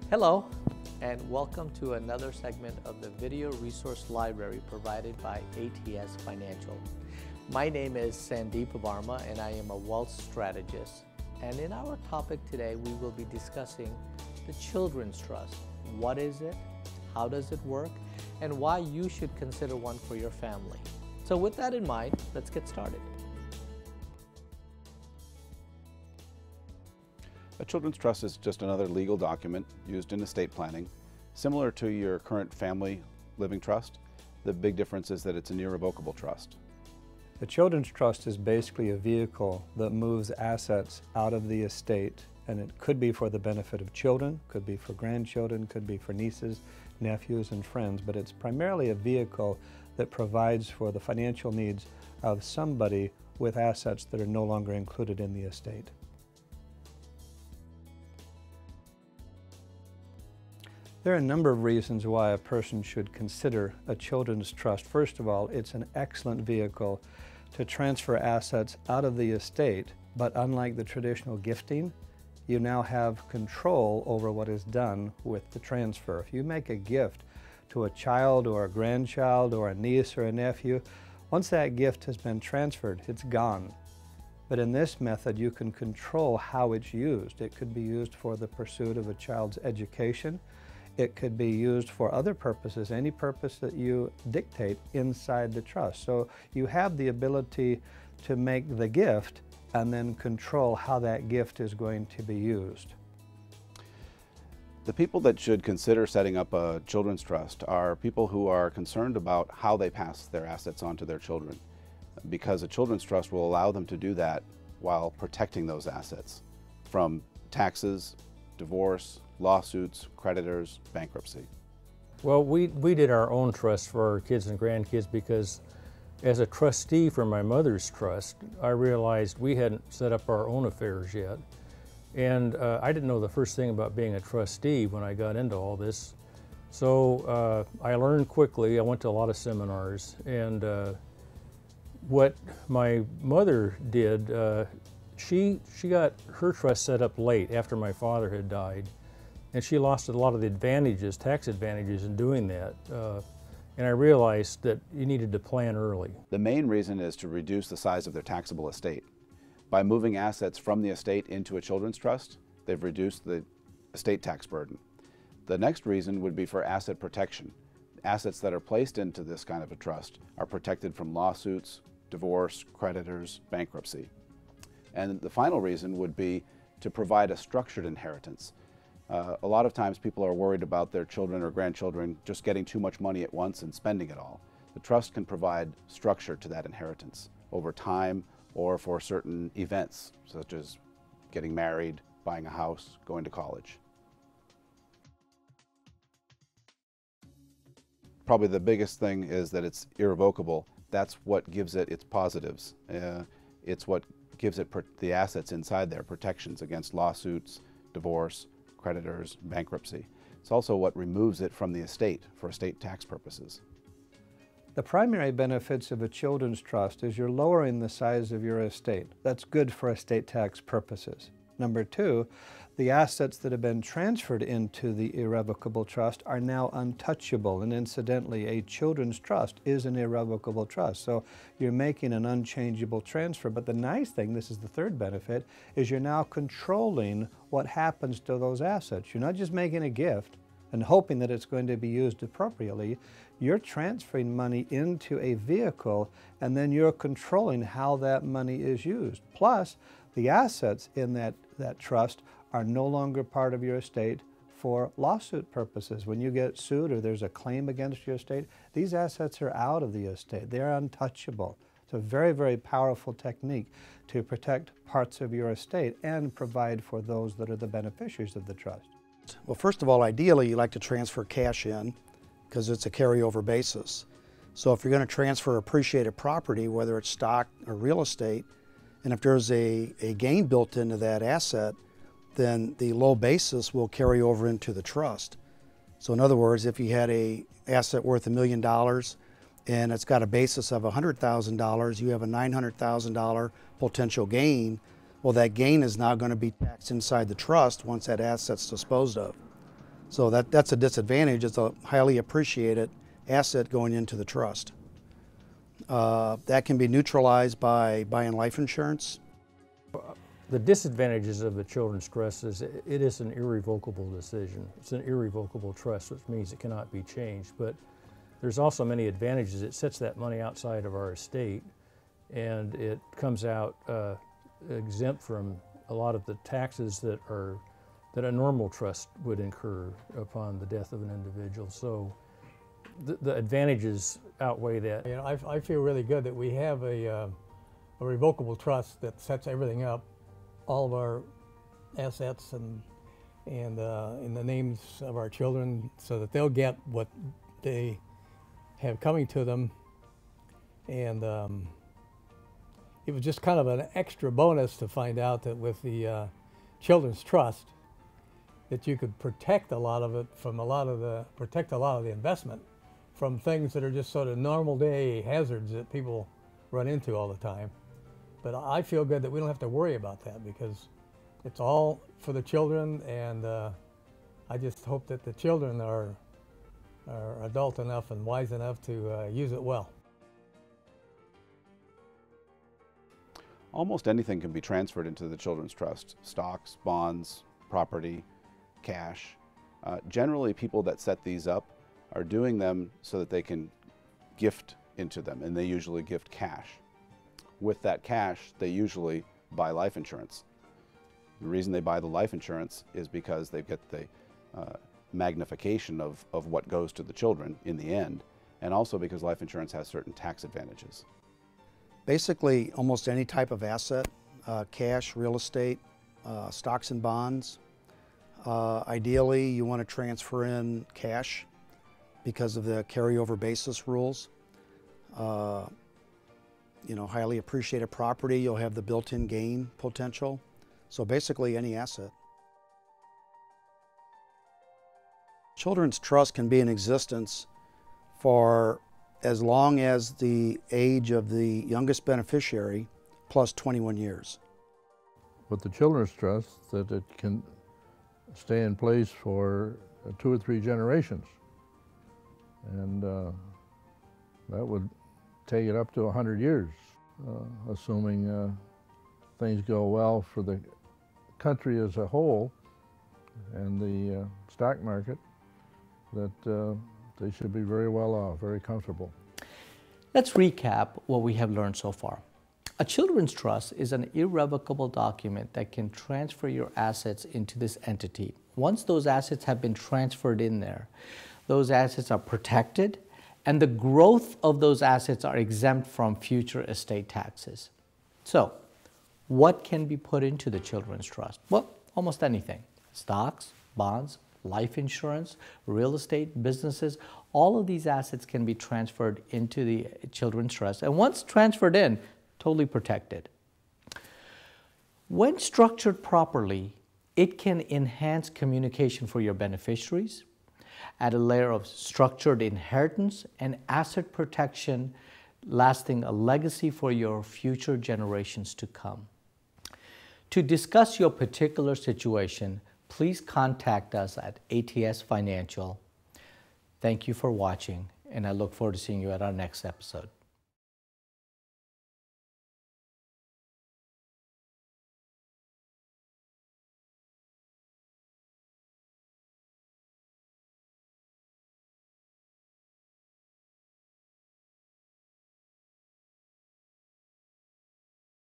Hello, and welcome to another segment of the Video Resource Library provided by ATS Financial. My name is Sandeep Varma, and I am a wealth strategist. And in our topic today, we will be discussing the Children's Trust. What is it? How does it work? And why you should consider one for your family. So with that in mind, let's get started. A children's trust is just another legal document used in estate planning, similar to your current family living trust. The big difference is that it's an irrevocable trust. The children's trust is basically a vehicle that moves assets out of the estate, and it could be for the benefit of children, could be for grandchildren, could be for nieces, nephews, and friends, but it's primarily a vehicle that provides for the financial needs of somebody with assets that are no longer included in the estate. There are a number of reasons why a person should consider a children's trust. First of all, it's an excellent vehicle to transfer assets out of the estate, but unlike the traditional gifting, you now have control over what is done with the transfer. If you make a gift to a child or a grandchild or a niece or a nephew, once that gift has been transferred, it's gone. But in this method, you can control how it's used. It could be used for the pursuit of a child's education. It could be used for other purposes, any purpose that you dictate inside the trust. So you have the ability to make the gift and then control how that gift is going to be used. The people that should consider setting up a children's trust are people who are concerned about how they pass their assets on to their children, because a children's trust will allow them to do that while protecting those assets from taxes, divorce, lawsuits, creditors, bankruptcy. Well, we did our own trust for our kids and grandkids because as a trustee for my mother's trust, I realized we hadn't set up our own affairs yet. And I didn't know the first thing about being a trustee when I got into all this. So I learned quickly. I went to a lot of seminars. And what my mother did, she got her trust set up late after my father had died. And she lost a lot of the advantages, tax advantages in doing that. And I realized that you needed to plan early. The main reason is to reduce the size of their taxable estate. By moving assets from the estate into a children's trust, they've reduced the estate tax burden. The next reason would be for asset protection. Assets that are placed into this kind of a trust are protected from lawsuits, divorce, creditors, bankruptcy. And the final reason would be to provide a structured inheritance. A lot of times people are worried about their children or grandchildren just getting too much money at once and spending it all. The trust can provide structure to that inheritance over time or for certain events, such as getting married, buying a house, going to college. Probably the biggest thing is that it's irrevocable. That's what gives it its positives. It's what gives it the assets inside there, protections against lawsuits, divorce, creditors, bankruptcy. It's also what removes it from the estate for estate tax purposes. The primary benefits of a children's trust is you're lowering the size of your estate. That's good for estate tax purposes. Number two, the assets that have been transferred into the irrevocable trust are now untouchable, and incidentally, a children's trust is an irrevocable trust. So you're making an unchangeable transfer. But the nice thing, this is the third benefit, is you're now controlling what happens to those assets. You're not just making a gift and hoping that it's going to be used appropriately. You're transferring money into a vehicle, and then you're controlling how that money is used. Plus, the assets in that trust are no longer part of your estate for lawsuit purposes. When you get sued or there's a claim against your estate, these assets are out of the estate. They're untouchable. It's a very, very powerful technique to protect parts of your estate and provide for those that are the beneficiaries of the trust. Well, first of all, ideally, you like to transfer cash in because it's a carryover basis. So if you're going to transfer appreciated property, whether it's stock or real estate, and if there's a gain built into that asset, then the low basis will carry over into the trust. So in other words, if you had an asset worth $1 million and it's got a basis of $100,000, you have a $900,000 potential gain. Well, that gain is now going to be taxed inside the trust once that asset's disposed of. So that's a disadvantage. It's a highly appreciated asset going into the trust. That can be neutralized by buying life insurance. The disadvantages of the children's trust is it is an irrevocable decision. It's an irrevocable trust, which means it cannot be changed. But there's also many advantages. It sets that money outside of our estate, and it comes out exempt from a lot of the taxes that a normal trust would incur upon the death of an individual. So the advantages outweigh that. You know, I feel really good that we have a revocable trust that sets everything up, all of our assets and in the names of our children, so that they'll get what they have coming to them. And it was just kind of an extra bonus to find out that with the children's trust, that you could protect a lot of it from protect a lot of the investment from things that are just sort of normal day hazards that people run into all the time. But I feel good that we don't have to worry about that, because it's all for the children, and I just hope that the children are adult enough and wise enough to use it well. Almost anything can be transferred into the children's trust: stocks, bonds, property, cash. Generally, people that set these up are doing them so that they can gift into them, and they usually gift cash. With that cash, they usually buy life insurance. The reason they buy the life insurance is because they get the magnification of what goes to the children in the end, and also because life insurance has certain tax advantages. Basically, almost any type of asset, cash, real estate, stocks and bonds. Ideally, you want to transfer in cash because of the carryover basis rules. You know, highly appreciated property, you'll have the built-in gain potential. So basically any asset. Children's trust can be in existence for as long as the age of the youngest beneficiary plus 21 years. With the children's trust, that it can stay in place for 2 or 3 generations. And that would take it up to 100 years, assuming things go well for the country as a whole and the stock market, that they should be very well off, very comfortable. Let's recap what we have learned so far. A children's trust is an irrevocable document that can transfer your assets into this entity. Once those assets have been transferred in there, those assets are protected, and the growth of those assets are exempt from future estate taxes. So, what can be put into the children's trust? Well, almost anything. Stocks, bonds, life insurance, real estate, businesses, all of these assets can be transferred into the children's trust, and once transferred in, totally protected. When structured properly, it can enhance communication for your beneficiaries, add a layer of structured inheritance and asset protection, lasting a legacy for your future generations to come. To discuss your particular situation, please contact us at ATS Financial. Thank you for watching, and I look forward to seeing you at our next episode.